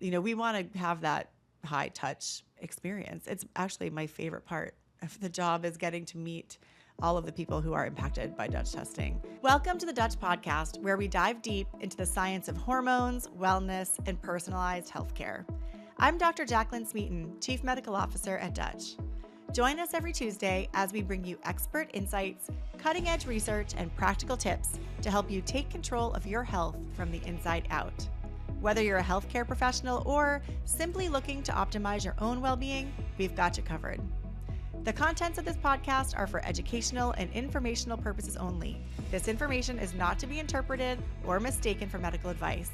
we want to have that high touch experience. It's actually my favorite part of the job is getting to meet all of the people who are impacted by Dutch testing. Welcome to the Dutch Podcast, where we dive deep into the science of hormones, wellness, and personalized healthcare. I'm Dr. Jaclyn Smeaton, Chief Medical Officer at Dutch. Join us every Tuesday as we bring you expert insights, cutting-edge research, and practical tips to help you take control of your health from the inside out. Whether you're a healthcare professional or simply looking to optimize your own well-being, we've got you covered. The contents of this podcast are for educational and informational purposes only. This information is not to be interpreted or mistaken for medical advice.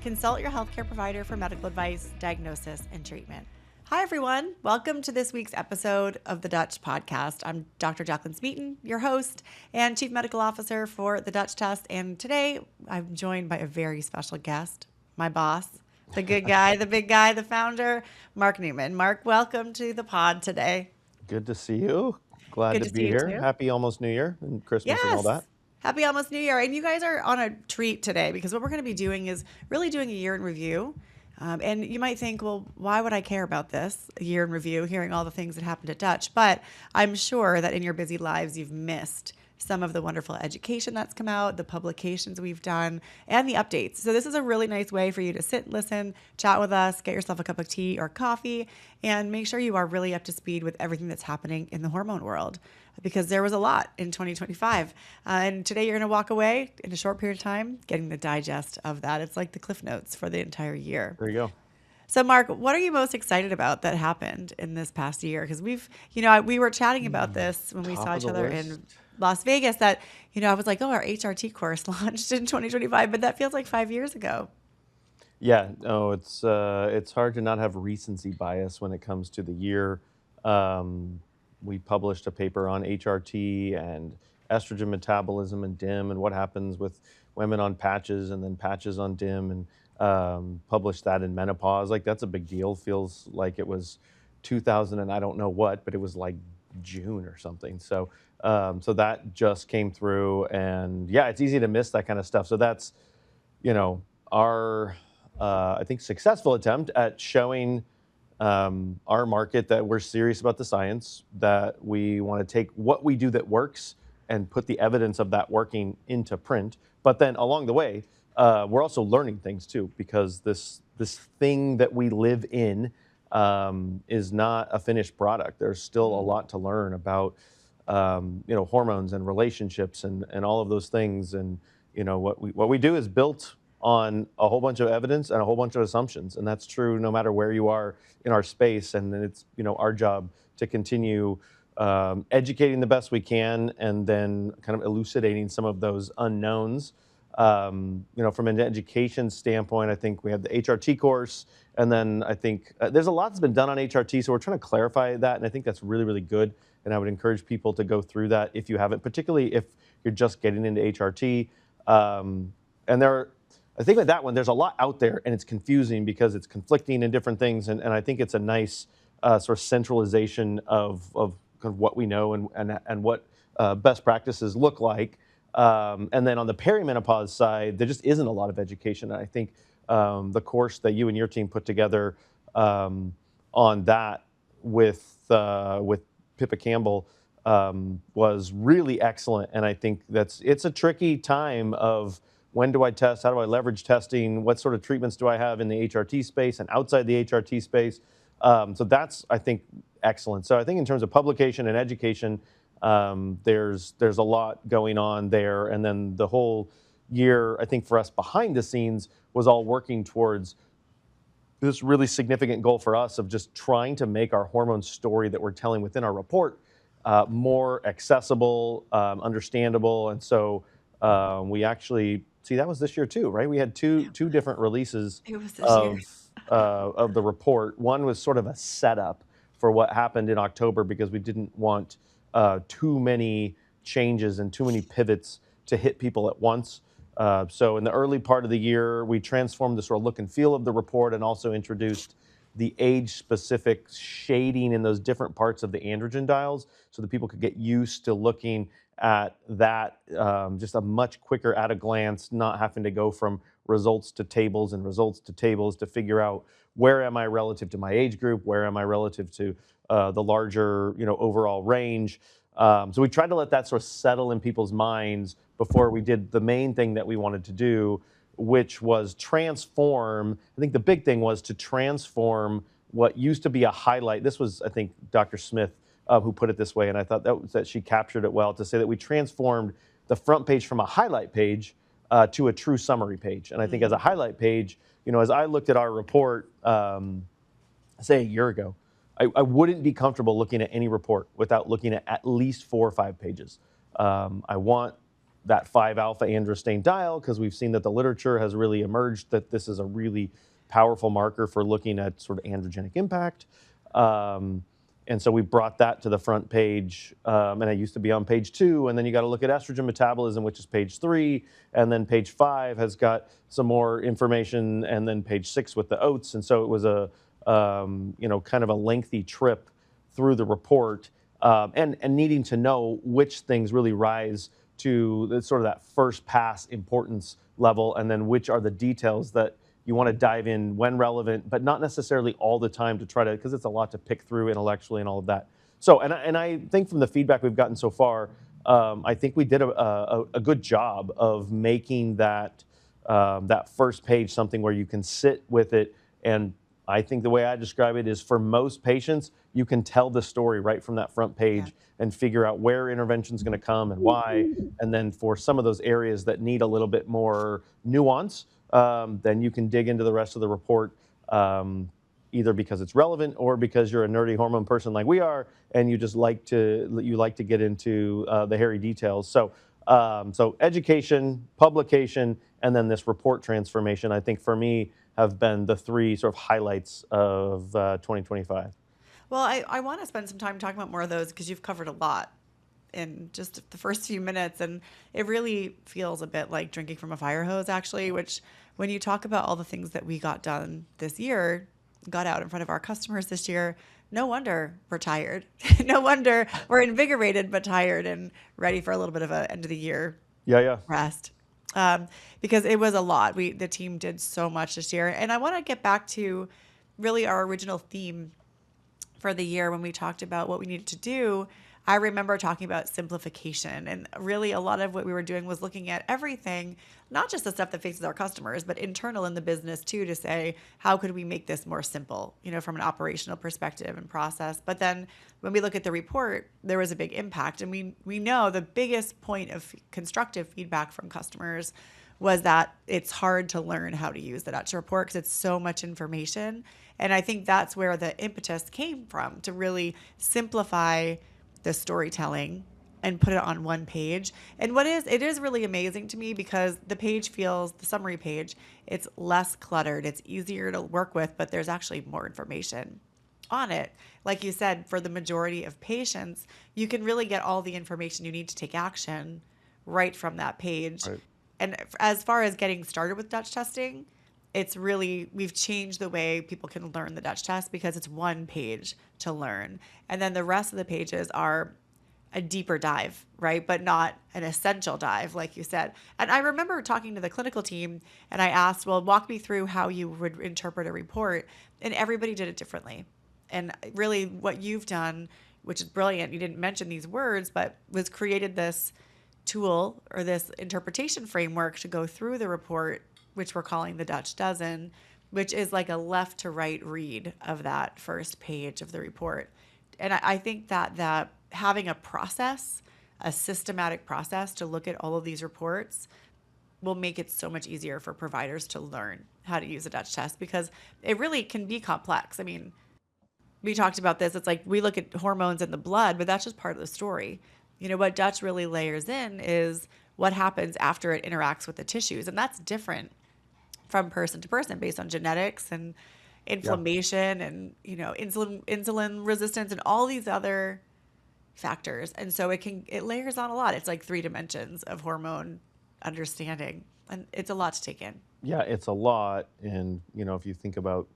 Consult your healthcare provider for medical advice, diagnosis, and treatment. Hi, everyone. Welcome to this week's episode of the Dutch Podcast. I'm Dr. Jaclyn Smeaton, your host and Chief Medical Officer for the Dutch Test. And today I'm joined by a very special guest, my boss, the good guy, the big guy, the founder, Mark Newman. Mark, welcome to the pod today. Good to see you. Glad Good to to be see you here. too. Happy almost New Year and Christmas and all Yes. that. Happy almost New Year. And you guys are on a treat today because what we're going to be doing is really doing a year in review. And you might think, well, why would I care about this, a year in review, hearing all the things that happened at Dutch? But I'm sure that in your busy lives, you've missed some of the wonderful education that's come out, the publications we've done, and the updates. So this is a really nice way for you to sit, listen, chat with us, get yourself a cup of tea or coffee, and make sure you are really up to speed with everything that's happening in the hormone world, because there was a lot in 2025. And today you're going to walk away in a short period of time getting the digest of that. It's like the Cliff Notes for the entire year. There you go. So, Mark, what are you most excited about that happened in this past year? Because we were chatting about this when we Top saw of each the other list. in Las Vegas that, I was like, oh, our HRT course launched in 2025, but that feels like 5 years ago. Yeah, no, it's hard to not have recency bias when it comes to the year. We published a paper on HRT and estrogen metabolism and DIM and what happens with women on patches and then patches on DIM and published that in menopause. Like that's a big deal. Feels like it was 2000 and I don't know what, but it was like June or something. So that just came through, and yeah, it's easy to miss that kind of stuff. So that's our I think successful attempt at showing our market that we're serious about the science, that we want to take what we do that works and put the evidence of that working into print. But then along the way, we're also learning things too, because this thing that we live in is not a finished product. There's still a lot to learn about hormones and relationships and all of those things. And what we do is built on a whole bunch of evidence and a whole bunch of assumptions, and that's true no matter where you are in our space. And then it's our job to continue educating the best we can, and then kind of elucidating some of those unknowns. From an education standpoint, I think we have the HRT course, and then I think there's a lot that's been done on HRT, so we're trying to clarify that, and I think that's really, really good. And I would encourage people to go through that if you haven't, particularly if you're just getting into HRT. I think with that one, there's a lot out there, and it's confusing because it's conflicting in different things. And I think it's a nice sort of centralization of kind of what we know and what best practices look like. And then on the perimenopause side, there just isn't a lot of education. And I think the course that you and your team put together on that with Pippa Campbell was really excellent. And I think it's a tricky time of, when do I test? How do I leverage testing? What sort of treatments do I have in the HRT space and outside the HRT space? So that's, I think, excellent. So I think in terms of publication and education, there's a lot going on there. And then the whole year, I think for us behind the scenes, was all working towards this really significant goal for us of just trying to make our hormone story that we're telling within our report more accessible, understandable. And so we actually, that was this year too, right? We had two different releases It was this year. of the report. One was sort of a setup for what happened in October, because we didn't want too many changes and too many pivots to hit people at once. So in the early part of the year, we transformed the sort of look and feel of the report, and also introduced the age-specific shading in those different parts of the androgen dials, so that people could get used to looking at that just a much quicker at a glance, not having to go from results to tables and results to tables to figure out where am I relative to my age group, where am I relative to the larger, overall range. So we tried to let that sort of settle in people's minds before we did the main thing that we wanted to do, which was transform. I think the big thing was to transform what used to be a highlight. This was, I think, Dr. Smith who put it this way, and I thought that she captured it well, to say that we transformed the front page from a highlight page to a true summary page. And I think as a highlight page, as I looked at our report, say a year ago, I wouldn't be comfortable looking at any report without looking at least 4 or 5 pages. I want that 5-alpha androstenediol because we've seen that the literature has really emerged that this is a really powerful marker for looking at sort of androgenic impact. And so we brought that to the front page, and it used to be on page 2, and then you got to look at estrogen metabolism, which is page 3, and then page 5 has got some more information, and then page 6 with the oats. And so it was a kind of a lengthy trip through the report, and needing to know which things really rise to the, sort of that first pass importance level, and then which are the details that you want to dive in when relevant, but not necessarily all the time to try to, because it's a lot to pick through intellectually and all of that. So, and I think from the feedback we've gotten so far, I think we did a good job of making that that first page something where you can sit with it. And I think the way I describe it is, for most patients, you can tell the story right from that front page and figure out where intervention is going to come and why. And then for some of those areas that need a little bit more nuance, then you can dig into the rest of the report, either because it's relevant or because you're a nerdy hormone person like we are, and you just like to get into the hairy details. So, so education, publication, and then this report transformation, I think for me have been the 3 sort of highlights of 2025. Well, I want to spend some time talking about more of those because you've covered a lot in just the first few minutes, and it really feels a bit like drinking from a fire hose, actually, which when you talk about all the things that we got done this year, got out in front of our customers this year, no wonder we're tired. No wonder we're invigorated but tired and ready for a little bit of a end of the year rest. Because it was a lot. The team did so much this year. And I want to get back to really our original theme for the year when we talked about what we needed to do. I remember talking about simplification, and really a lot of what we were doing was looking at everything, not just the stuff that faces our customers, but internal in the business too, to say, how could we make this more simple, from an operational perspective and process. But then when we look at the report, there was a big impact. And we know the biggest point of constructive feedback from customers was that it's hard to learn how to use the Dutch report because it's so much information. And I think that's where the impetus came from, to really simplify the storytelling and put it on one page. And it is really amazing to me because the summary page, it's less cluttered, it's easier to work with, but there's actually more information on it. Like you said, for the majority of patients, you can really get all the information you need to take action right from that page. Right. And as far as getting started with Dutch testing, we've changed the way people can learn the Dutch test because it's one page to learn. And then the rest of the pages are a deeper dive, right? But not an essential dive, like you said. And I remember talking to the clinical team and I asked, well, walk me through how you would interpret a report. And everybody did it differently. And really what you've done, which is brilliant, you didn't mention these words, but was created this tool or this interpretation framework to go through the report, which we're calling the Dutch Dozen, which is like a left to right read of that first page of the report. And I think that having a systematic process to look at all of these reports will make it so much easier for providers to learn how to use a Dutch test, because it really can be complex. I mean, we talked about this. It's like we look at hormones in the blood, but that's just part of the story. What Dutch really layers in is what happens after it interacts with the tissues. And that's different from person to person based on genetics and inflammation and, insulin resistance and all these other factors. And so it layers on a lot. It's like 3 dimensions of hormone understanding, and it's a lot to take in. Yeah, it's a lot. And, if you think about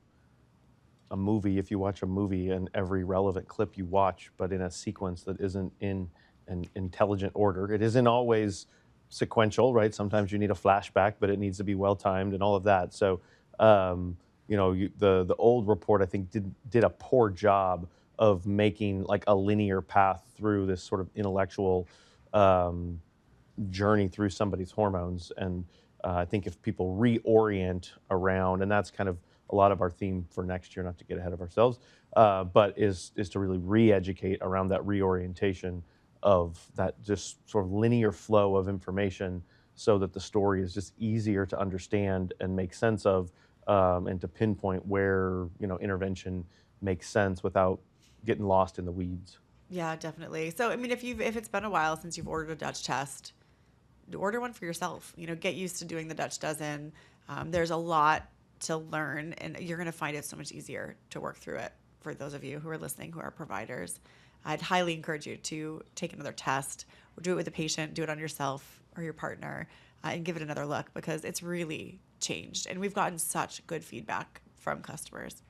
a movie, if you watch a movie and every relevant clip you watch, but in a sequence that isn't in an intelligent order, it isn't always sequential, right? Sometimes you need a flashback, but it needs to be well timed and all of that. So, the old report I think did a poor job of making like a linear path through this sort of intellectual um, journey through somebody's hormones. And I think if people reorient around, and that's kind of a lot of our theme for next year, not to get ahead of ourselves, but is to really re-educate around that reorientation of that just sort of linear flow of information, so that the story is just easier to understand and make sense of, and to pinpoint where intervention makes sense without getting lost in the weeds. Yeah, definitely. So, I mean, if it's been a while since you've ordered a Dutch test, order one for yourself. Get used to doing the Dutch dozen. There's a lot to learn, and you're going to find it so much easier to work through it. For those of you who are listening, who are providers, I'd highly encourage you to take another test, or do it with a patient, do it on yourself or your partner, and give it another look, because it's really changed. And we've gotten such good feedback from customers.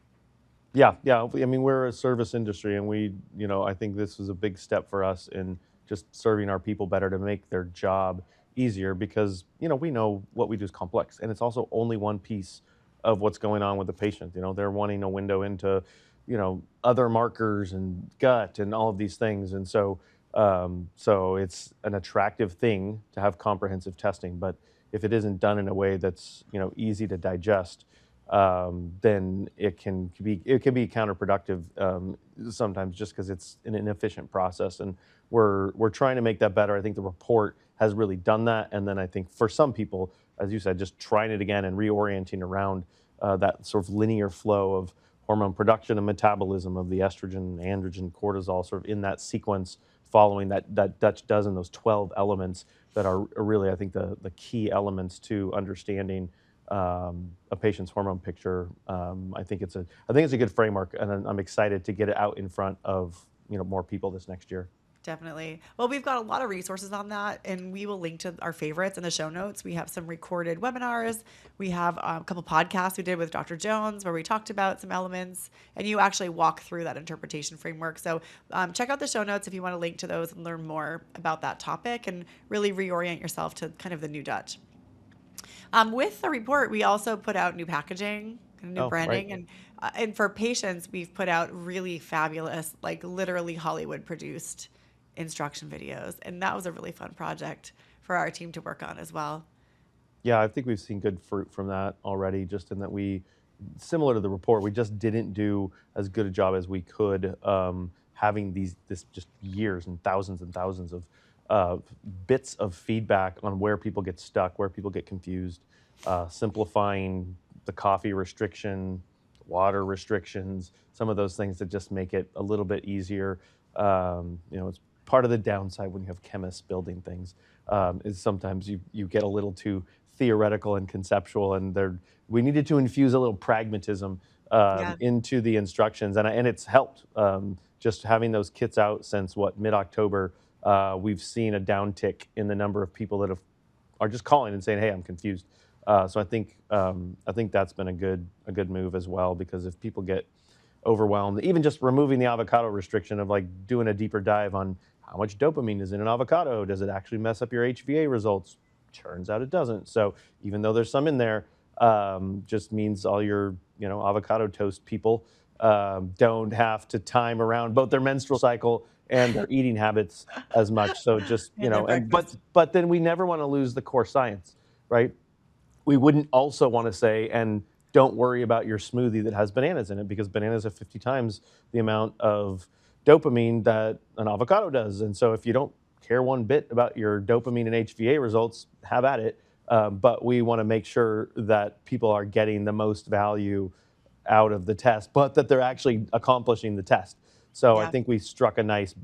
Yeah, yeah. I mean, we're a service industry, and I think this was a big step for us in just serving our people better to make their job easier, because, we know what we do is complex, and it's also only one piece of what's going on with the patient. They're wanting a window into, other markers and gut and all of these things. And so it's an attractive thing to have comprehensive testing, but if it isn't done in a way that's, easy to digest, then it can be counterproductive, sometimes, just because it's an inefficient process. And we're trying to make that better. I think the report has really done that. And then I think for some people, as you said, just trying it again and reorienting around that sort of linear flow of hormone production and metabolism of the estrogen, androgen, cortisol, sort of in that sequence, following that Dutch dozen, those 12 elements that are really, I think, the key elements to understanding a patient's hormone picture. I think it's a good framework, and I'm excited to get it out in front of more people this next year. Definitely. Well, we've got a lot of resources on that, and we will link to our favorites in the show notes. We have some recorded webinars. We have a couple podcasts we did with Dr. Jones where we talked about some elements, and you actually walk through that interpretation framework. So check out the show notes if you want to link to those and learn more about that topic and really reorient yourself to kind of the new Dutch. With the report, we also put out new packaging, new branding, Right. and for patients, we've put out really fabulous, like literally Hollywood produced instruction videos, and that was a really fun project for our team to work on as well. Yeah, I think we've seen good fruit from that already, just in that similar to the report, we just didn't do as good a job as we could, having this just years and thousands of bits of feedback on where people get stuck, where people get confused, simplifying the coffee restriction, water restrictions, some of those things that just make it a little bit easier. It's part of the downside when you have chemists building things, is sometimes you get a little too theoretical and conceptual, and we needed to infuse a little pragmatism Yeah. into the instructions, and it's helped. Just having those kits out since mid-October, we've seen a downtick in the number of people that are just calling and saying, "Hey, I'm confused." So I think that's been a good move as well, because if people get overwhelmed, even just removing the avocado restriction, of like doing a deeper dive on how much dopamine is in an avocado, does it actually mess up your HVA results? Turns out it doesn't. So even though there's some in there, just means all your avocado toast people don't have to time around both their menstrual cycle and their eating habits as much. So just And their and breakfast. but then we never want to lose the core science, right? We wouldn't also want to say, and don't worry about your smoothie that has bananas in it, because bananas have 50 times the amount of dopamine that an avocado does. And so if you don't care one bit about your dopamine and HVA results, have at it. But we want to make sure that people are getting the most value out of the test, but that they're actually accomplishing the test. So I Yeah. think we struck a nice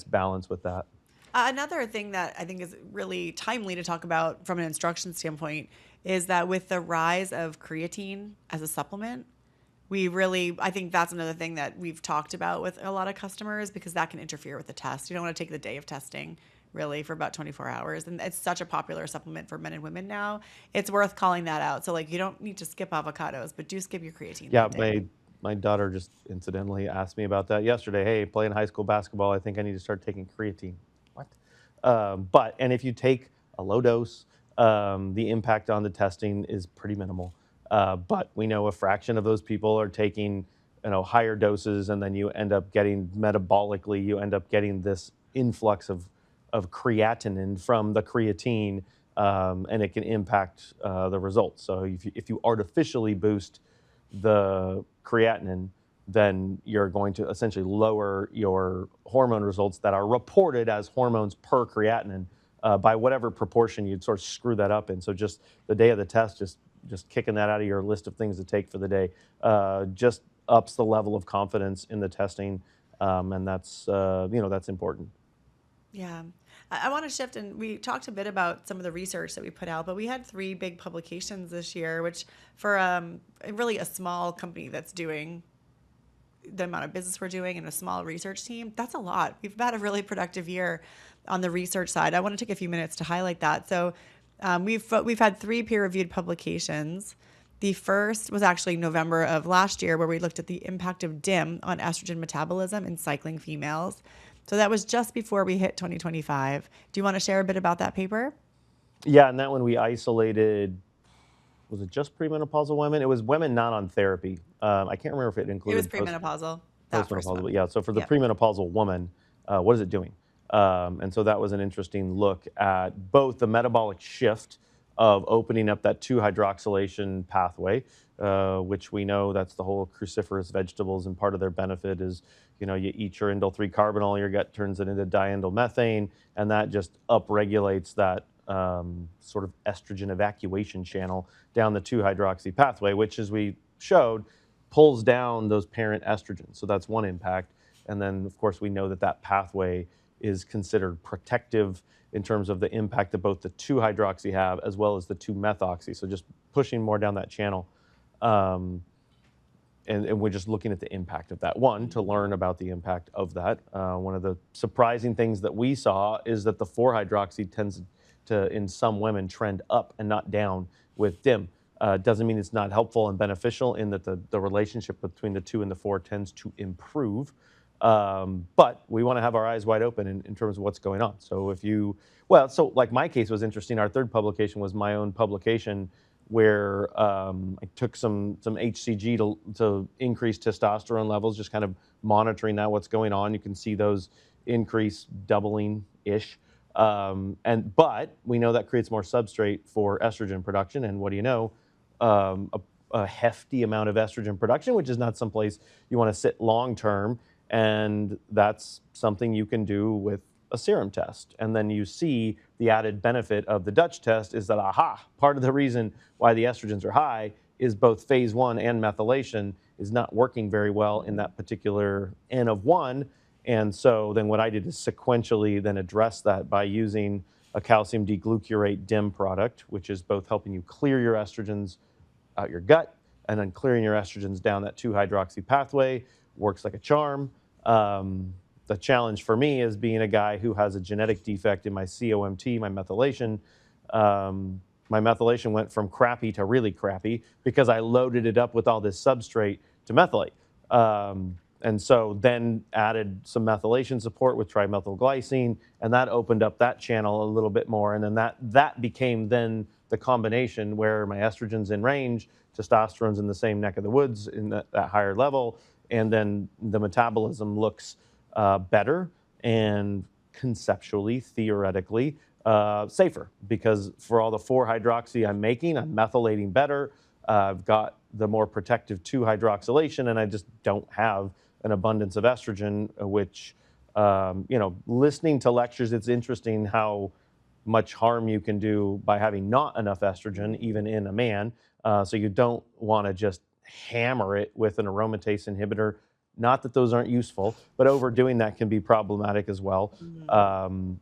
balance with that. Another thing that I think is really timely to talk about from an instruction standpoint is that with the rise of creatine as a supplement, I think that's another thing that we've talked about with a lot of customers, because that can interfere with the test. You don't want to take the day of testing really for about 24 hours. And it's such a popular supplement for men and women now. It's worth calling that out. So like, you don't need to skip avocados, but do skip your creatine Yeah, that day. my daughter just incidentally asked me about that yesterday. Hey, playing high school basketball, I think I need to start taking creatine. What? And if you take a low dose, the impact on the testing is pretty minimal. But we know a fraction of those people are taking, higher doses, and then you end up getting metabolically, you end up getting this influx of creatinine from the creatine, and it can impact the results. So if you artificially boost the creatinine, then you're going to essentially lower your hormone results that are reported as hormones per creatinine by whatever proportion you'd sort of screw that up in. So just the day of the test, just kicking that out of your list of things to take for the day, just ups the level of confidence in the testing, and that's important. Yeah. I want to shift, and we talked a bit about some of the research that we put out, but we had 3 big publications this year, which for really a small company that's doing the amount of business we're doing and a small research team, that's a lot. We've had a really productive year on the research side. I want to take a few minutes to highlight that. So we've had 3 peer-reviewed publications. The first was actually November of last year, where we looked at the impact of DIM on estrogen metabolism in cycling females. So that was just before we hit 2025. Do you want to share a bit about that paper? Yeah, and that one we isolated. Was it just premenopausal women? It was women not on therapy. I can't remember if it included. It was premenopausal. That first one. Postmenopausal, but yeah. So for the Yep. premenopausal woman, what is it doing? And so that was an interesting look at both the metabolic shift of opening up that 2-hydroxylation pathway, which we know that's the whole cruciferous vegetables, and part of their benefit is, you eat your indole 3-carbinol, your gut turns it into diindole methane, and that just upregulates that sort of estrogen evacuation channel down the 2-hydroxy pathway, which, as we showed, pulls down those parent estrogens. So that's one impact. And then, of course, we know that that pathway is considered protective in terms of the impact that both the 2-hydroxy have as well as the 2-methoxy. So just pushing more down that channel. And we're just looking at the impact of that. One, to learn about the impact of that. One of the surprising things that we saw is that the 4-hydroxy tends to, in some women, trend up and not down with DIM. Doesn't mean it's not helpful and beneficial in that the relationship between the 2 and the 4 tends to improve. But we want to have our eyes wide open in terms of what's going on. So so like my case was interesting. Our third publication was my own publication where I took some HCG to increase testosterone levels, just kind of monitoring that, what's going on. You can see those increase doubling-ish. But we know that creates more substrate for estrogen production. And what do you know? A hefty amount of estrogen production, which is not someplace you want to sit long-term. And that's something you can do with a serum test. And then you see the added benefit of the Dutch test is that, part of the reason why the estrogens are high is both phase 1 and methylation is not working very well in that particular N of 1. And so then what I did is sequentially then address that by using a calcium deglucurate DIM product, which is both helping you clear your estrogens out your gut and then clearing your estrogens down that 2-hydroxy pathway. Works like a charm. The challenge for me is being a guy who has a genetic defect in my COMT, my methylation. My methylation went from crappy to really crappy because I loaded it up with all this substrate to methylate. And so then added some methylation support with trimethylglycine, and that opened up that channel a little bit more. And then that became then the combination where my estrogen's in range, testosterone's in the same neck of the woods in that higher level, and then the metabolism looks better and conceptually, theoretically, safer, because for all the 4-hydroxy I'm making, I'm methylating better. I've got the more protective 2-hydroxylation, and I just don't have an abundance of estrogen, which, listening to lectures, it's interesting how much harm you can do by having not enough estrogen, even in a man. So you don't want to just hammer it with an aromatase inhibitor. Not that those aren't useful, but overdoing that can be problematic as well.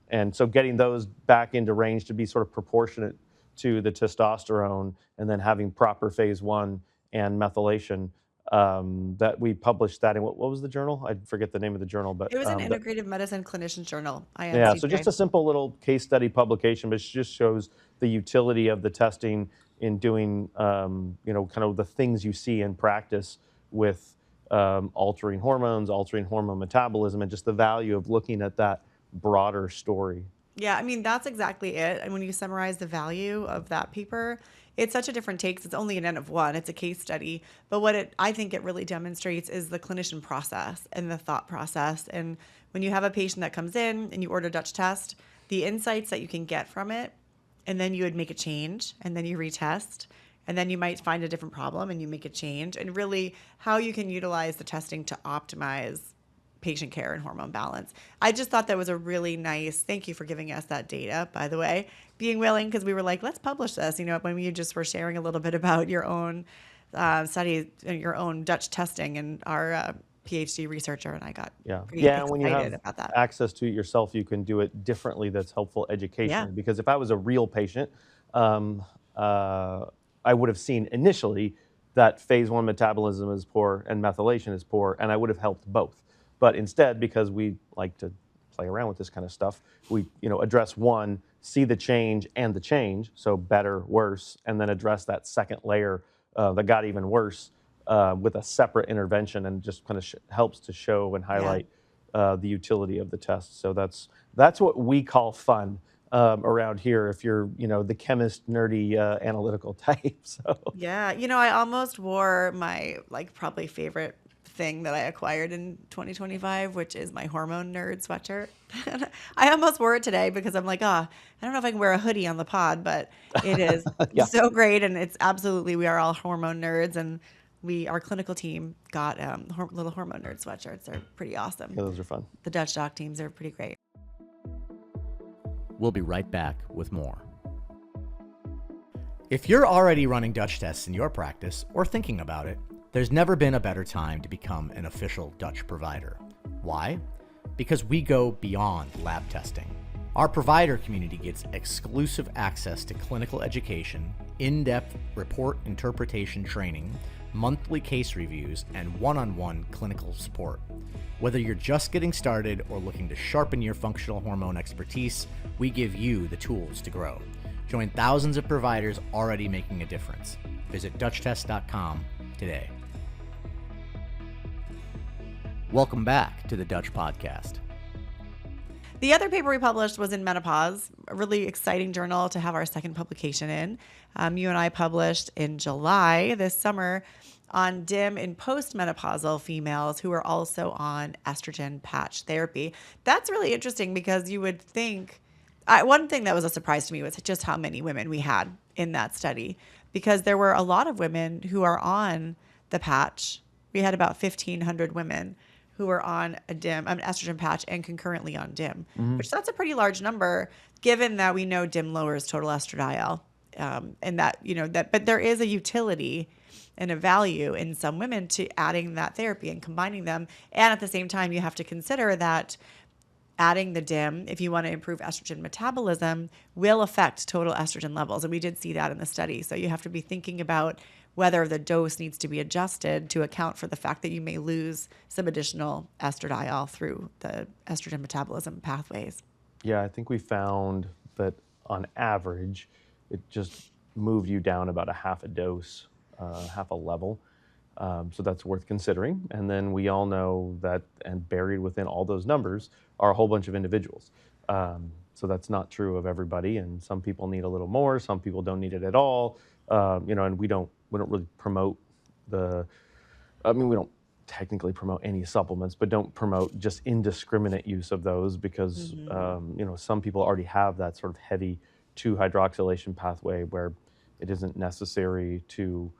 And so getting those back into range to be sort of proportionate to the testosterone, and then having proper phase 1 and methylation, that we published that in, what was the journal? I forget the name of the journal, but It was an Integrative Medicine Clinicians Journal, IMCJ. yeah, so just a simple little case study publication, but it just shows the utility of the testing in doing, kind of the things you see in practice with altering hormones, altering hormone metabolism, and just the value of looking at that broader story. Yeah, I mean, that's exactly it. And when you summarize the value of that paper, it's such a different take 'cause it's only an N of one. It's a case study. But I think it really demonstrates is the clinician process and the thought process. And when you have a patient that comes in and you order Dutch test, the insights that you can get from it, and then you would make a change and then you retest. And then you might find a different problem and you make a change. And really how you can utilize the testing to optimize patient care and hormone balance. I just thought that was a really nice, thank you for giving us that data, by the way, being willing, because we were like, let's publish this, when you just were sharing a little bit about your own studies, your own Dutch testing, and our PhD researcher and I got pretty and when you excited have about that. access to it yourself, you can do it differently. That's helpful educationally. Yeah. Because if I was a real patient, I would have seen initially that phase 1 metabolism is poor and methylation is poor, and I would have helped both. But instead, because we like to play around with this kind of stuff, we address one, see the change and the change, so better, worse, and then address that second layer that got even worse with a separate intervention, and just kind of helps to show and highlight the utility of the test. So that's what we call fun around here. If you're the chemist, nerdy, analytical type. So Yeah, I almost wore my probably favorite thing that I acquired in 2025, which is my Hormone nerd sweatshirt. I almost wore it today because I'm like, I don't know if I can wear a hoodie on the pod, but it is so great. And it's absolutely, we are all hormone nerds, and our clinical team got little Hormone nerd sweatshirts. They're pretty awesome. Yeah, those are fun. The Dutch doc teams are pretty great. We'll be right back with more. If you're already running Dutch tests in your practice or thinking about it, there's never been a better time to become an official Dutch provider. Why? Because we go beyond lab testing. Our provider community gets exclusive access to clinical education, in-depth report interpretation training, monthly case reviews, and one-on-one clinical support. Whether you're just getting started or looking to sharpen your functional hormone expertise, we give you the tools to grow. Join thousands of providers already making a difference. Visit DutchTest.com today. Welcome back to the Dutch Podcast. The other paper we published was in Menopause, a really exciting journal to have our second publication in. You and I published in July this summer on DIM in postmenopausal females who are also on estrogen patch therapy. That's really interesting because you would think, one thing that was a surprise to me was just how many women we had in that study, because there were a lot of women who are on the patch. We had about 1,500 women who were on an estrogen patch and concurrently on DIM, which that's a pretty large number given that we know DIM lowers total estradiol. And that, but there is a utility and a value in some women to adding that therapy and combining them. And at the same time, you have to consider that adding the DIM, if you want to improve estrogen metabolism, will affect total estrogen levels. And we did see that in the study. So you have to be thinking about whether the dose needs to be adjusted to account for the fact that you may lose some additional estradiol through the estrogen metabolism pathways. Yeah, I think we found that on average, it just moved you down about a half a dose, half a level. So that's worth considering. And then we all know that, and buried within all those numbers are a whole bunch of individuals. So that's not true of everybody. And some people need a little more, some people don't need it at all. And we don't really promote we don't technically promote any supplements, but don't promote just indiscriminate use of those because, some people already have that sort of heavy 2-hydroxylation pathway where it isn't necessary to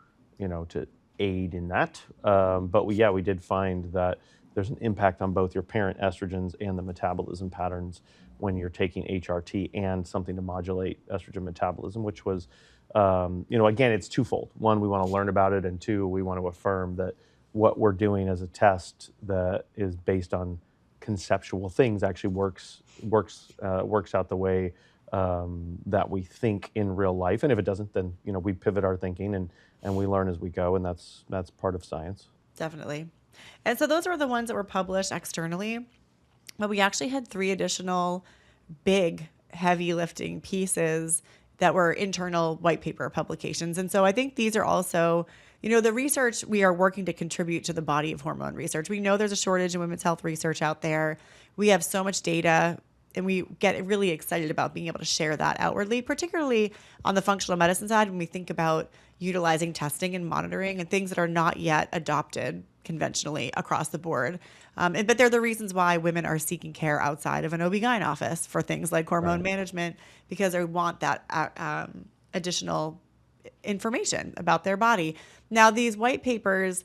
aid in that. But we did find that there's an impact on both your parent estrogens and the metabolism patterns when you're taking HRT and something to modulate estrogen metabolism, which was, again, it's twofold. One, we want to learn about it, and two, we want to affirm that what we're doing as a test that is based on conceptual things actually works out the way that we think in real life. And if it doesn't, then we pivot our thinking and we learn as we go, and that's part of science. Definitely. And so those were the ones that were published externally, but we actually had 3 additional big heavy lifting pieces that were internal white paper publications. And so I think these are also, the research, we are working to contribute to the body of hormone research. We know there's a shortage in women's health research out there. We have so much data And we get really excited about being able to share that outwardly, particularly on the functional medicine side when we think about utilizing testing and monitoring and things that are not yet adopted conventionally across the board. But they're the reasons why women are seeking care outside of an OB-GYN office for things like hormone management, because they want that additional information about their body. Now, these white papers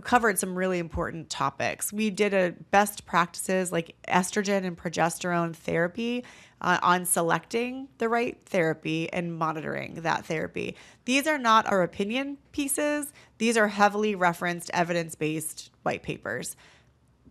covered some really important topics. We did a best practices like estrogen and progesterone therapy on selecting the right therapy and monitoring that therapy. These are not our opinion pieces. These are heavily referenced evidence-based white papers.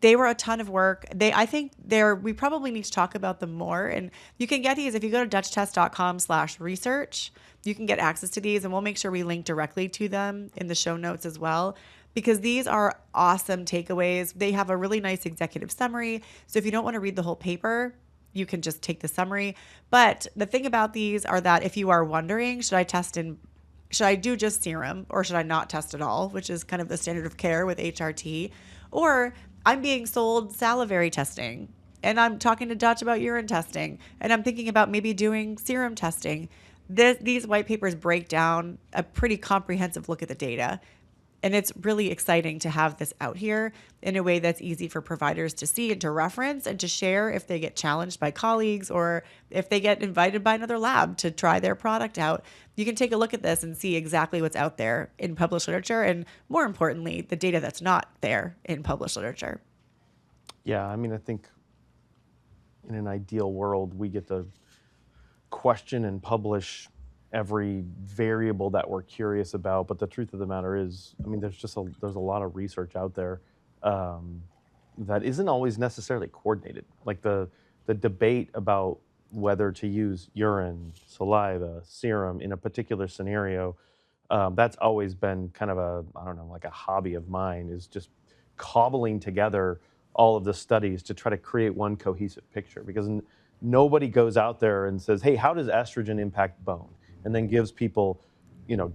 They were a ton of work. We probably need to talk about them more. And you can get these if you go to dutchtest.com/research. You can get access to these, and we'll make sure we link directly to them in the show notes as well, because these are awesome takeaways. They have a really nice executive summary. So if you don't want to read the whole paper, you can just take the summary. But the thing about these are that if you are wondering, should I do just serum or should I not test at all, which is kind of the standard of care with HRT, or I'm being sold salivary testing and I'm talking to Dutch about urine testing and I'm thinking about maybe doing serum testing. These white papers break down a pretty comprehensive look at the data. And it's really exciting to have this out here in a way that's easy for providers to see and to reference and to share if they get challenged by colleagues or if they get invited by another lab to try their product out. You can take a look at this and see exactly what's out there in published literature and, more importantly, the data that's not there in published literature. Yeah, I mean, I think in an ideal world, we get to question and publish every variable that we're curious about, but the truth of the matter is, I mean, there's a lot of research out there that isn't always necessarily coordinated. Like the debate about whether to use urine, saliva, serum in a particular scenario, that's always been kind of like a hobby of mine, is just cobbling together all of the studies to try to create one cohesive picture, because nobody goes out there and says, hey, how does estrogen impact bone? And then gives people,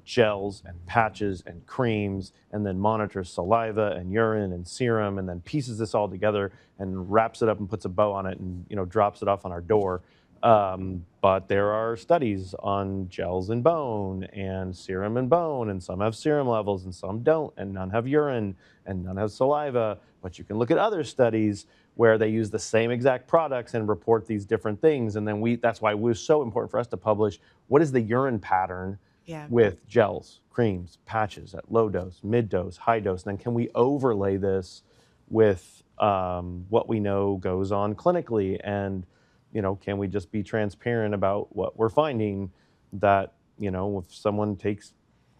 gels and patches and creams, and then monitors saliva and urine and serum, and then pieces this all together and wraps it up and puts a bow on it and, drops it off on our door. But there are studies on gels and bone and serum and bone, and some have serum levels and some don't, and none have urine and none have saliva. But you can look at other studies where they use the same exact products and report these different things. And then that's why it was so important for us to publish what is the urine pattern with gels, creams, patches at low dose, mid dose, high dose. And then can we overlay this with what we know goes on clinically? And, can we just be transparent about what we're finding, that, if someone takes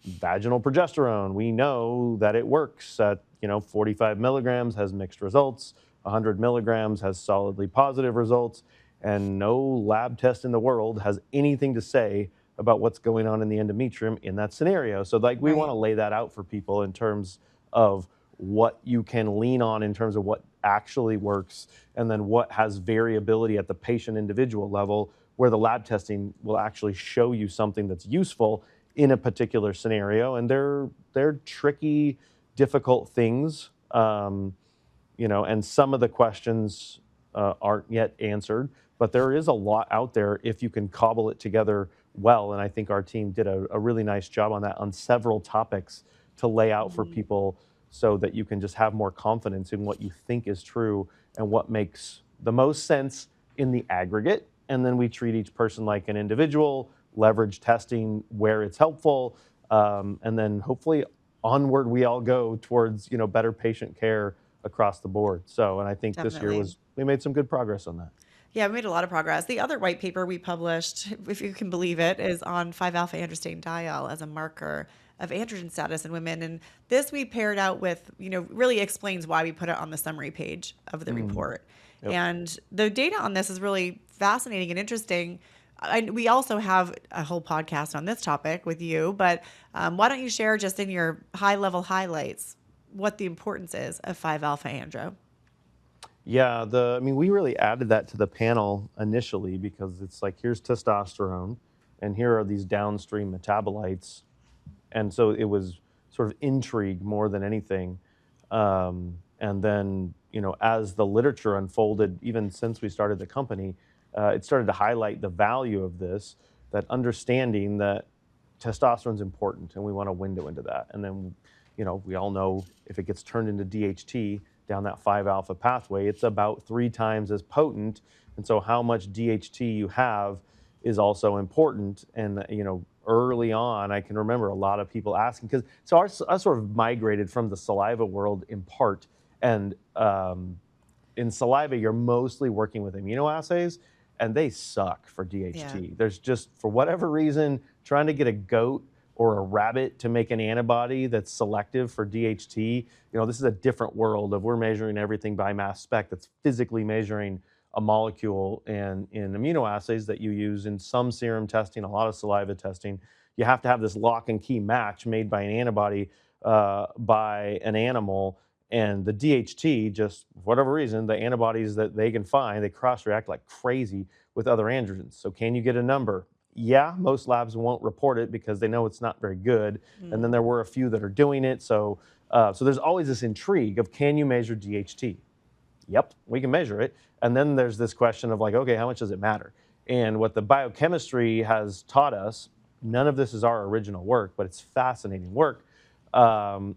vaginal progesterone, we know that it works at, 45 milligrams has mixed results, 100 milligrams has solidly positive results, and no lab test in the world has anything to say about what's going on in the endometrium in that scenario. So we want to lay that out for people in terms of what you can lean on in terms of what actually works, and then what has variability at the patient individual level, where the lab testing will actually show you something that's useful in a particular scenario. And they're tricky, difficult things, and some of the questions aren't yet answered, but there is a lot out there if you can cobble it together well. And I think our team did a really nice job on that, on several topics, to lay out for people so that you can just have more confidence in what you think is true and what makes the most sense in the aggregate. And then we treat each person like an individual, leverage testing where it's helpful, and then hopefully onward we all go towards, better patient care across the board. So, and I think this year we made some good progress on that. Yeah, we made a lot of progress. The other white paper we published, if you can believe it, is on 5-alpha androstenediol as a marker of androgen status in women. And this we paired out with, really explains why we put it on the summary page of the report. Yep. And the data on this is really fascinating and interesting. We also have a whole podcast on this topic with you, but why don't you share just in your high-level highlights what the importance is of 5-alpha andro? Yeah, we really added that to the panel initially because it's like, here's testosterone and here are these downstream metabolites. And so it was sort of intrigue more than anything. And then, as the literature unfolded, even since we started the company, it started to highlight the value of this, that understanding that testosterone is important and we want to window into that. And then, we all know if it gets turned into DHT down that 5-alpha pathway, it's about 3 times as potent. And so how much DHT you have is also important. And, early on, I can remember a lot of people asking, because I sort of migrated from the saliva world in part. And in saliva, you're mostly working with immunoassays, and they suck for DHT. Yeah. There's just, for whatever reason, trying to get a goat or a rabbit to make an antibody that's selective for DHT, this is a different world of we're measuring everything by mass spec that's physically measuring a molecule. And in immunoassays that you use in some serum testing, a lot of saliva testing, you have to have this lock and key match made by an antibody by an animal. And the DHT, just for whatever reason, the antibodies that they can find, they cross-react like crazy with other androgens. So can you get a number? Yeah, most labs won't report it because they know it's not very good. And then there were a few that are doing it. So there's always this intrigue of, can you measure DHT? Yep, we can measure it. And then there's this question of like, okay, how much does it matter? And what the biochemistry has taught us, none of this is our original work, but it's fascinating work,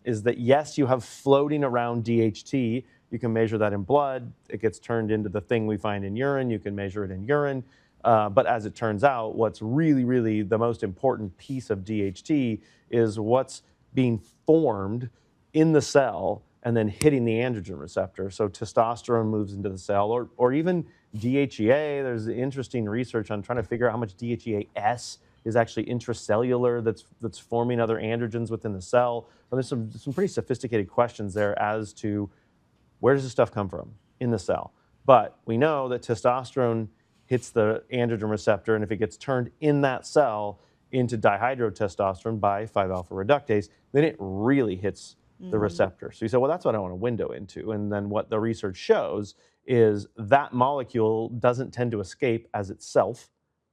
is that yes, you have floating around DHT. You can measure that in blood. It gets turned into the thing we find in urine. You can measure it in urine. But as it turns out, what's really, really the most important piece of DHT is what's being formed in the cell and then hitting the androgen receptor. So testosterone moves into the cell, or even DHEA. There's interesting research on trying to figure out how much DHEA-S is actually intracellular that's forming other androgens within the cell. And there's some pretty sophisticated questions there as to where does this stuff come from in the cell. But we know that testosterone hits the androgen receptor, and if it gets turned in that cell into dihydrotestosterone by 5-alpha reductase, then it really hits the receptor. So you say, well, that's what I want to window into. And then what the research shows is that molecule doesn't tend to escape as itself.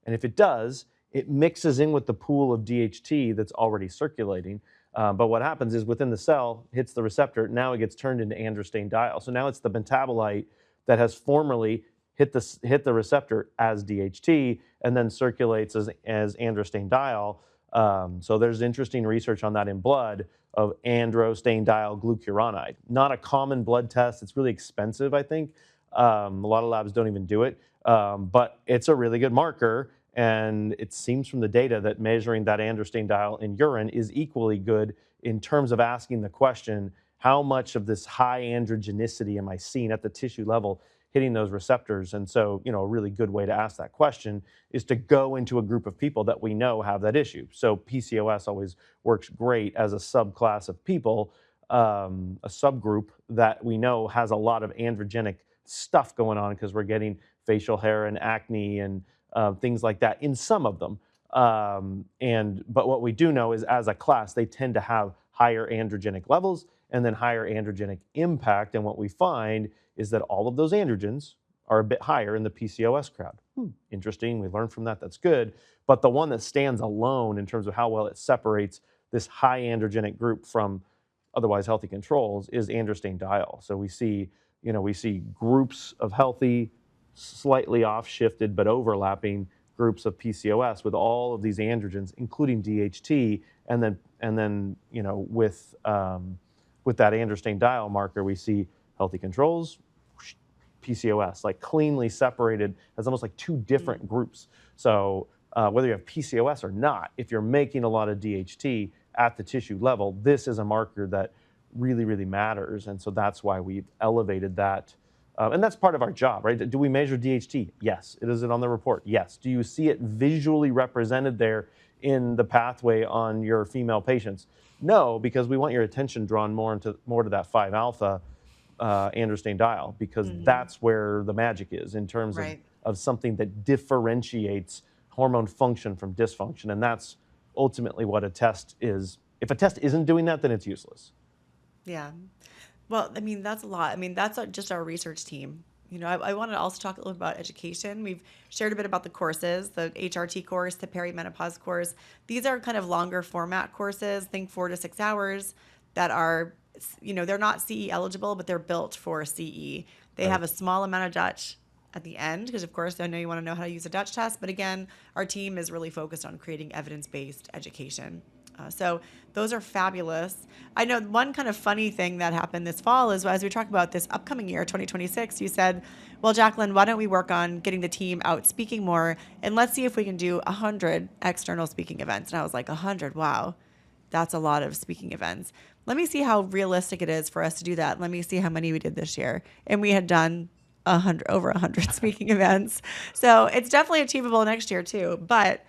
And if it does, it mixes in with the pool of DHT that's already circulating. But what happens is within the cell, hits the receptor, now it gets turned into androstenediol. So now it's the metabolite that has formerly hit the receptor as DHT and then circulates as androstenediol. So there's interesting research on that in blood of androstenediol glucuronide. Not a common blood test. It's really expensive, I think. A lot of labs don't even do it. But it's a really good marker. And it seems from the data that measuring that androstenediol in urine is equally good in terms of asking the question, how much of this high androgenicity am I seeing at the tissue level hitting those receptors? And so, a really good way to ask that question is to go into a group of people that we know have that issue. So PCOS always works great as a subclass of people, a subgroup that we know has a lot of androgenic stuff going on because we're getting facial hair and acne and things like that in some of them. But what we do know is as a class, they tend to have higher androgenic levels and then higher androgenic impact. And what we find is that all of those androgens are a bit higher in the PCOS crowd. Interesting. We learned from that. That's good. But the one that stands alone in terms of how well it separates this high androgenic group from otherwise healthy controls is androstenediol. So we see groups of healthy, slightly off-shifted but overlapping groups of PCOS with all of these androgens, including DHT, and then with that androstenediol marker, we see healthy controls, PCOS, like cleanly separated as almost like two different groups. So whether you have PCOS or not, if you're making a lot of DHT at the tissue level, this is a marker that really, really matters. And so that's why we've elevated that. And that's part of our job, right? Do we measure DHT? Yes. Is it on the report? Yes. Do you see it visually represented there in the pathway on your female patients? No, because we want your attention drawn more to that 5-alpha androstenediol, because that's where the magic is in terms of something that differentiates hormone function from dysfunction. And that's ultimately what a test is. If a test isn't doing that, then it's useless. Yeah. Well, I mean, that's a lot. I mean, that's just our research team. I wanted to also talk a little about education. We've shared a bit about the courses, the HRT course, the perimenopause course. These are kind of longer format courses, think 4 to 6 hours, that are, they're not CE eligible, but they're built for CE. They have a small amount of Dutch, at the end, because of course I know you want to know how to use a Dutch test, but again, our team is really focused on creating evidence-based education. So those are fabulous. I know one kind of funny thing that happened this fall is as we talk about this upcoming year, 2026, you said, well, Jaclyn, why don't we work on getting the team out speaking more, and let's see if we can do 100 external speaking events. And I was like, 100, wow, that's a lot of speaking events. Let me see how realistic it is for us to do that. Let me see how many we did this year. And we had done over 100 speaking events. So it's definitely achievable next year too. But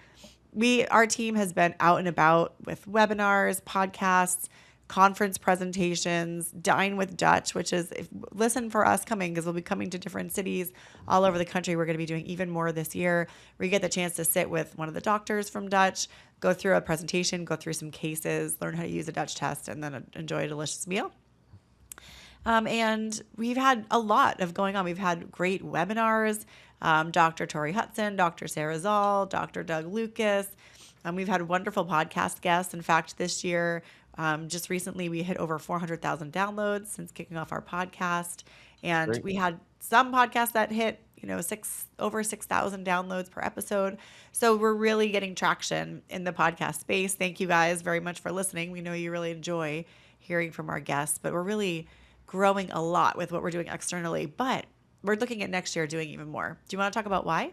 our team has been out and about with webinars, podcasts, conference presentations, Dine with Dutch, which is, listen for us coming, because we'll be coming to different cities all over the country. We're going to be doing even more this year, where you get the chance to sit with one of the doctors from Dutch, go through a presentation, go through some cases, learn how to use a Dutch test, and then enjoy a delicious meal. And we've had a lot of going on. We've had great webinars. Dr. Tori Hudson, Dr. Sarah Zoll, Dr. Doug Lucas. We've had wonderful podcast guests. In fact, this year, just recently, we hit over 400,000 downloads since kicking off our podcast. And Great. we had some podcasts that hit, over 6,000 downloads per episode. So we're really getting traction in the podcast space. Thank you guys very much for listening. We know you really enjoy hearing from our guests, but we're really growing a lot with what we're doing externally. But we're looking at next year doing even more. Do you want to talk about why?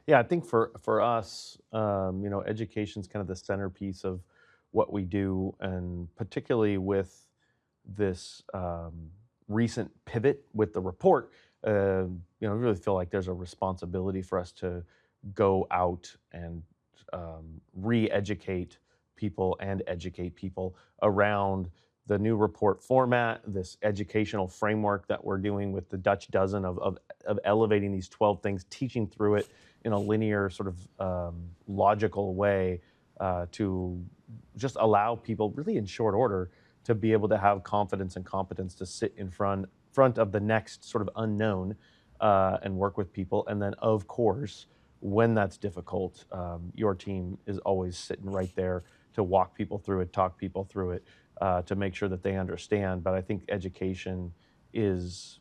Yeah, I think for us, education is kind of the centerpiece of what we do, and particularly with this recent pivot with the report, I really feel like there's a responsibility for us to go out and re-educate people and educate people around the new report format, this educational framework that we're doing with the Dutch Dozen of elevating these 12 things, teaching through it in a linear sort of logical way to just allow people really in short order to be able to have confidence and competence to sit in front of the next sort of unknown and work with people. And then, of course, when that's difficult, your team is always sitting right there to walk people through it, talk people through it, to make sure that they understand. But I think education is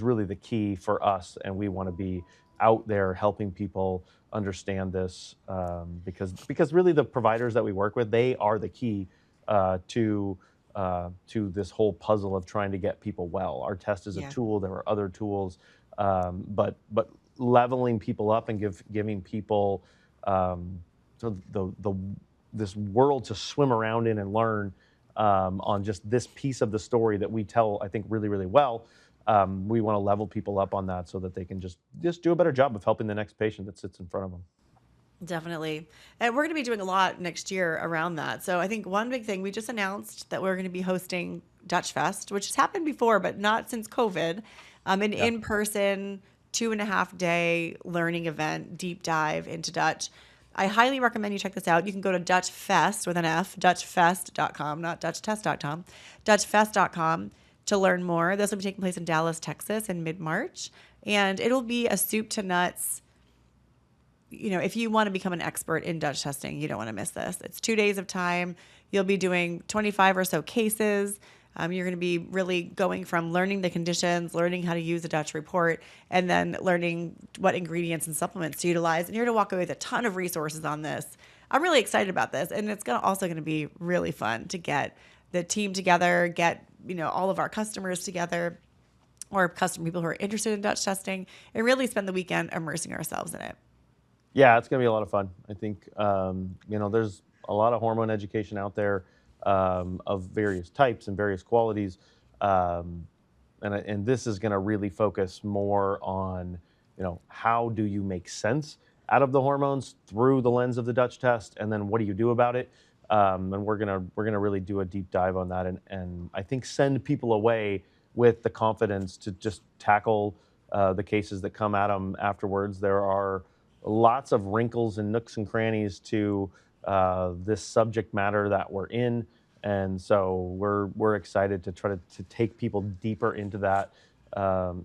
really the key for us, and we want to be out there helping people understand this, because really the providers that we work with, they are the key to this whole puzzle of trying to get people well. Our test is a tool. There are other tools, but leveling people up and giving people this world to swim around in and learn on just this piece of the story that we tell, I think, really, really well. We want to level people up on that so that they can just do a better job of helping the next patient that sits in front of them. Definitely. And we're going to be doing a lot next year around that. So I think one big thing, we just announced that we're going to be hosting Dutch Fest, which has happened before, but not since COVID, an in-person 2.5-day learning event, deep dive into Dutch. I highly recommend you check this out. You can go to Dutch Fest with an F, DutchFest.com, not DutchTest.com, DutchFest.com to learn more. This will be taking place in Dallas, Texas in mid-March. And it'll be a soup to nuts. If you want to become an expert in Dutch testing, you don't want to miss this. It's 2 days of time. You'll be doing 25 or so cases. You're going to be really going from learning the conditions, learning how to use a Dutch report, and then learning what ingredients and supplements to utilize. And you're going to walk away with a ton of resources on this. I'm really excited about this. And it's also going to be really fun to get the team together, get all of our customers together, or customer people who are interested in Dutch testing, and really spend the weekend immersing ourselves in it. Yeah, it's going to be a lot of fun. I think, there's a lot of hormone education out there of various types and various qualities. And this is going to really focus more on, how do you make sense out of the hormones through the lens of the Dutch test, and then what do you do about it? And we're gonna really do a deep dive on that, and I think send people away with the confidence to just tackle the cases that come at them afterwards. There are lots of wrinkles and nooks and crannies to this subject matter that we're in, and so we're excited to try to take people deeper into that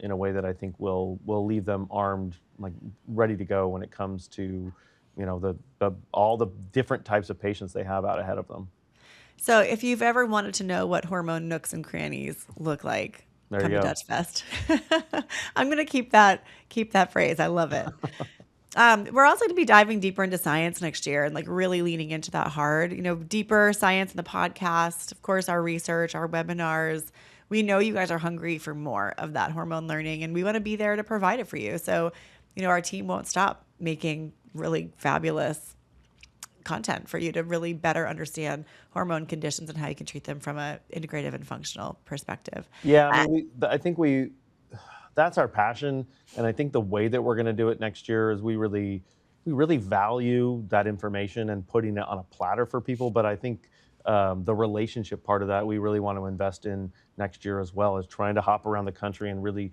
in a way that I think will leave them armed, like ready to go when it comes to all the different types of patients they have out ahead of them. So if you've ever wanted to know what hormone nooks and crannies look like, There you come to go. Dutch Fest. I'm gonna keep that phrase. I love it. We're also going to be diving deeper into science next year and like really leaning into that hard, deeper science in the podcast, of course, our research, our webinars. We know you guys are hungry for more of that hormone learning, and we want to be there to provide it for you. So, our team won't stop making really fabulous content for you to really better understand hormone conditions and how you can treat them from a integrative and functional perspective. Yeah, I mean, I think that's our passion, and I think the way that we're going to do it next year is we really value that information and putting it on a platter for people. But I think the relationship part of that we really want to invest in next year as well, as trying to hop around the country and really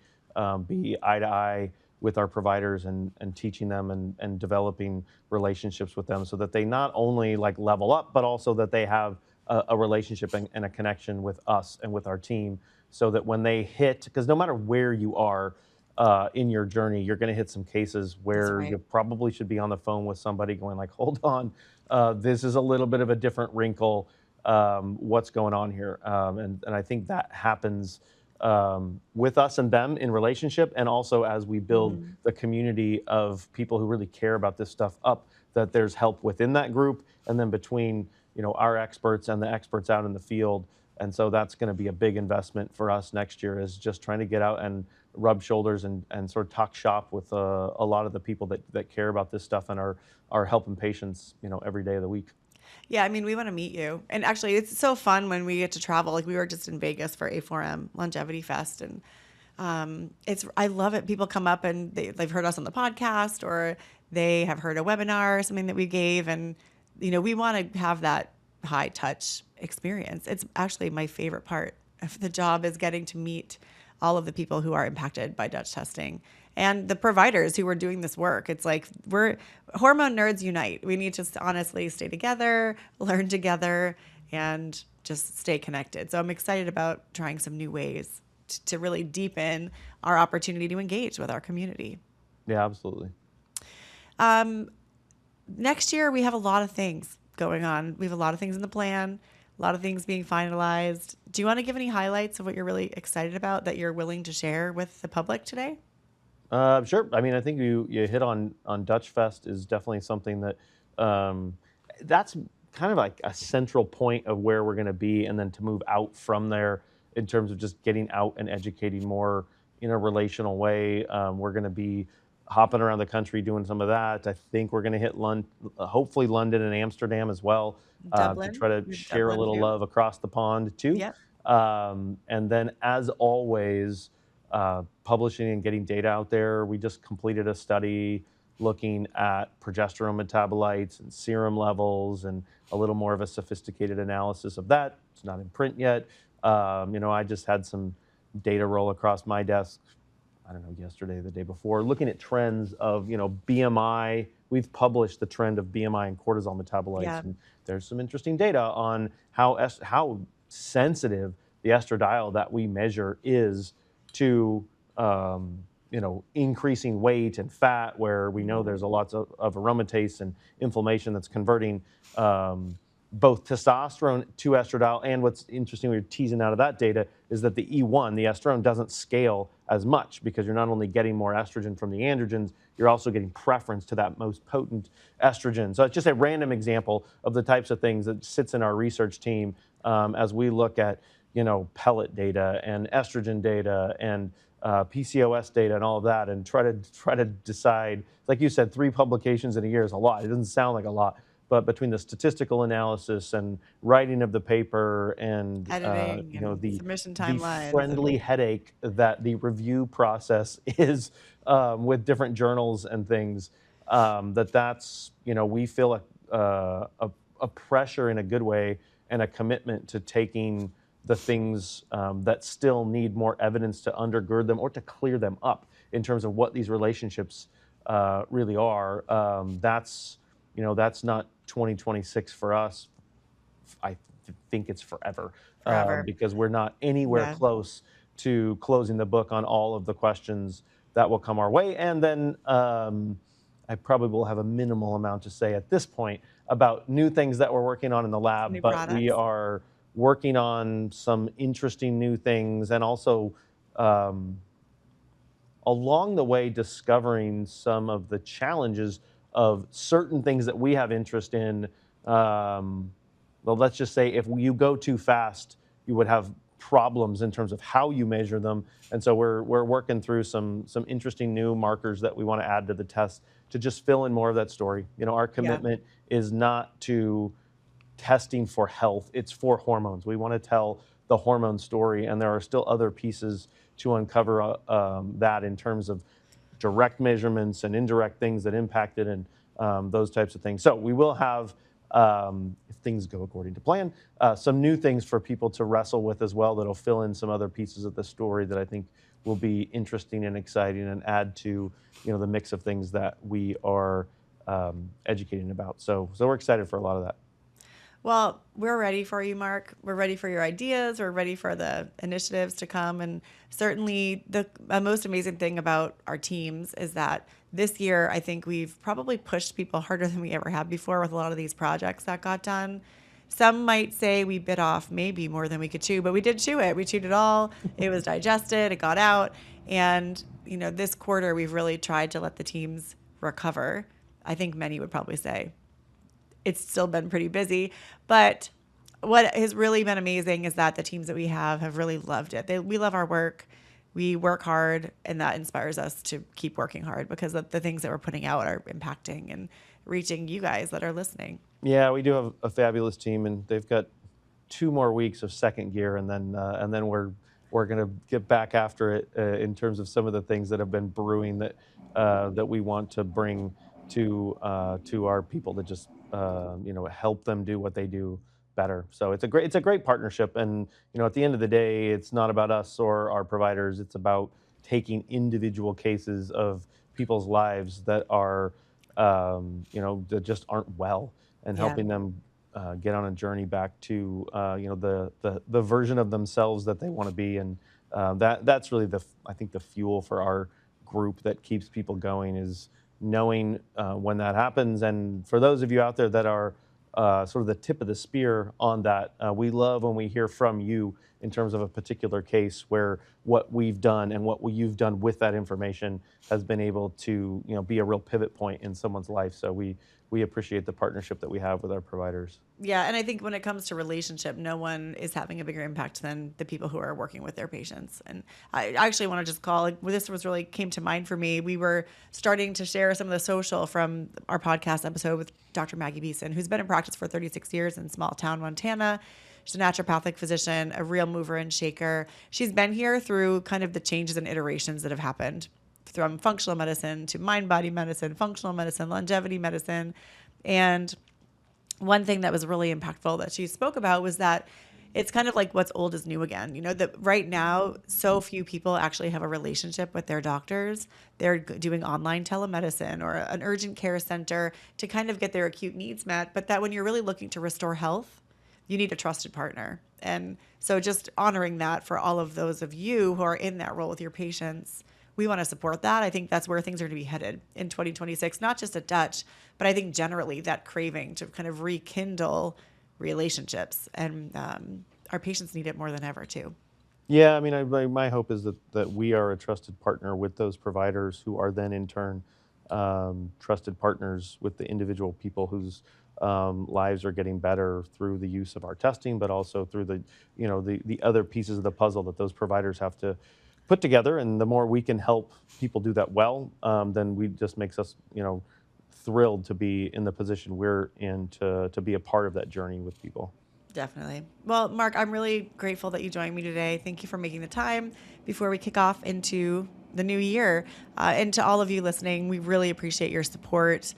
be eye to eye with our providers and teaching them and developing relationships with them so that they not only like level up, but also that they have a relationship and a connection with us and with our team, so that when they hit, because no matter where you are in your journey, you're going to hit some cases That's where right. you probably should be on the phone with somebody going like, hold on, this is a little bit of a different wrinkle. What's going on here? And I think that happens with us and them in relationship, and also as we build Mhm. the community of people who really care about this stuff up, that there's help within that group, and then between our experts and the experts out in the field. And so that's going to be a big investment for us next year, is just trying to get out and rub shoulders and sort of talk shop with a lot of the people that care about this stuff and are helping patients every day of the week. Yeah, I mean, we want to meet you. And actually, it's so fun when we get to travel. Like we were just in Vegas for A4M Longevity Fest, and I love it. People come up and they've heard us on the podcast, or they have heard a webinar or something that we gave, and we want to have that high touch experience. It's actually my favorite part of the job, is getting to meet all of the people who are impacted by Dutch testing and the providers who are doing this work. It's like we're hormone nerds unite. We need to honestly stay together, learn together, and just stay connected. So I'm excited about trying some new ways to really deepen our opportunity to engage with our community. Yeah, absolutely. Next year, we have a lot of things going on. We have a lot of things in the plan, a lot of things being finalized. Do you want to give any highlights of what you're really excited about that you're willing to share with the public today? Sure. I mean, I think you hit on Dutch Fest is definitely something that that's kind of like a central point of where we're going to be, and then to move out from there in terms of just getting out and educating more in a relational way. We're going to be hopping around the country doing some of that. I think we're going to hit hopefully London and Amsterdam as well, to Dublin? try to You're share a Dublin little too? love across the pond too. Yep. And then, as always, publishing and getting data out there. We just completed a study looking at progesterone metabolites and serum levels, and a little more of a sophisticated analysis of that. It's not in print yet. I just had some data roll across my desk, I don't know, yesterday, the day before, looking at trends of, BMI. We've published the trend of BMI and cortisol metabolites, Yeah. and there's some interesting data on how sensitive the estradiol that we measure is to increasing weight and fat, where we know there's a lot of aromatase and inflammation that's converting both testosterone to estradiol. And what's interesting, we're teasing out of that data, is that the E1, the estrone, doesn't scale as much, because you're not only getting more estrogen from the androgens, you're also getting preference to that most potent estrogen. So it's just a random example of the types of things that sits in our research team as we look at pellet data and estrogen data and PCOS data and all of that, and try to decide. Like you said, 3 publications in a year is a lot. It doesn't sound like a lot, but between the statistical analysis and writing of the paper and Editing and the submission the timelines. friendly headache that the review process is with different journals and things, that's we feel a pressure in a good way, and a commitment to taking the things that still need more evidence to undergird them or to clear them up in terms of what these relationships really are. That's not 2026 for us. I think it's forever, Forever. because we're not anywhere Yeah. close to closing the book on all of the questions that will come our way. And then I probably will have a minimal amount to say at this point about new things that we're working on in the lab, New but we products. are working on some interesting new things, and also along the way discovering some of the challenges of certain things that we have interest in. Well, let's just say if you go too fast, you would have problems in terms of how you measure them. And so we're working through some interesting new markers that we want to add to the test to just fill in more of that story. Our commitment is not to testing for health, it's for hormones. We want to tell the hormone story, and there are still other pieces to uncover that in terms of direct measurements and indirect things that impact it, and those types of things. So we will have, if things go according to plan, some new things for people to wrestle with as well that'll fill in some other pieces of the story that I think will be interesting and exciting and add to the mix of things that we are educating about. So we're excited for a lot of that. Well, we're ready for you, Mark. We're ready for your ideas. We're ready for the initiatives to come. And certainly the most amazing thing about our teams is that this year, I think we've probably pushed people harder than we ever have before with a lot of these projects that got done. Some might say we bit off maybe more than we could chew, but we did chew it. We chewed it all. It was digested. It got out. And, this quarter, we've really tried to let the teams recover. I think many would probably say it's still been pretty busy, but what has really been amazing is that the teams that we have really loved it. We love our work. We work hard, and that inspires us to keep working hard because the things that we're putting out are impacting and reaching you guys that are listening. Yeah, we do have a fabulous team, and they've got 2 more weeks of second gear, and then we're going to get back after it in terms of some of the things that have been brewing that we want to bring to our people that just help them do what they do better. So it's a great partnership, and at the end of the day, it's not about us or our providers. It's about taking individual cases of people's lives that are that just aren't well, and helping them get on a journey back to the version of themselves that they want to be, and that's really I think the fuel for our group that keeps people going is knowing when that happens. And for those of you out there that are sort of the tip of the spear on that, we love when we hear from you in terms of a particular case where what we've done and what you've done with that information has been able to be a real pivot point in someone's life. So we appreciate the partnership that we have with our providers. Yeah, and I think when it comes to relationship, no one is having a bigger impact than the people who are working with their patients. And I actually want to just call, this really came to mind for me. We were starting to share some of the social from our podcast episode with Dr. Maggie Beeson, who's been in practice for 36 years in small town Montana. She's a naturopathic physician, a real mover and shaker. She's been here through kind of the changes and iterations that have happened from functional medicine to mind-body medicine, functional medicine, longevity medicine. And one thing that was really impactful that she spoke about was that it's kind of like what's old is new again. That right now, so few people actually have a relationship with their doctors. They're doing online telemedicine or an urgent care center to kind of get their acute needs met. But that when you're really looking to restore health, you need a trusted partner. And so just honoring that for all of those of you who are in that role with your patients, we want to support that. I think that's where things are going to be headed in 2026, not just at Dutch, but I think generally that craving to kind of rekindle relationships. And our patients need it more than ever too. Yeah, I mean, my hope is that we are a trusted partner with those providers who are then in turn trusted partners with the individual people whose lives are getting better through the use of our testing, but also through the other pieces of the puzzle that those providers have to put together. And the more we can help people do that well, then we just makes us thrilled to be in the position we're in to be a part of that journey with people. Definitely. Well, Mark, I'm really grateful that you joined me today. Thank you for making the time before we kick off into the new year. And to all of you listening, we really appreciate your support.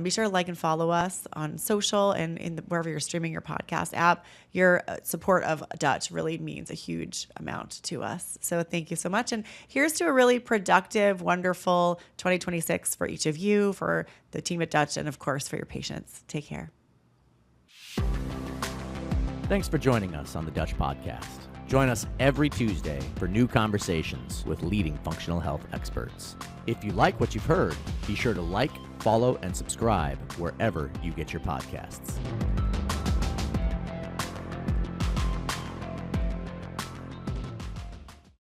Be sure to like and follow us on social and wherever you're streaming your podcast app. Your support of Dutch really means a huge amount to us. So thank you so much. And here's to a really productive, wonderful 2026 for each of you, for the team at Dutch, and of course for your patients. Take care. Thanks for joining us on the Dutch Podcast. Join us every Tuesday for new conversations with leading functional health experts. If you like what you've heard, be sure to like, follow, and subscribe wherever you get your podcasts.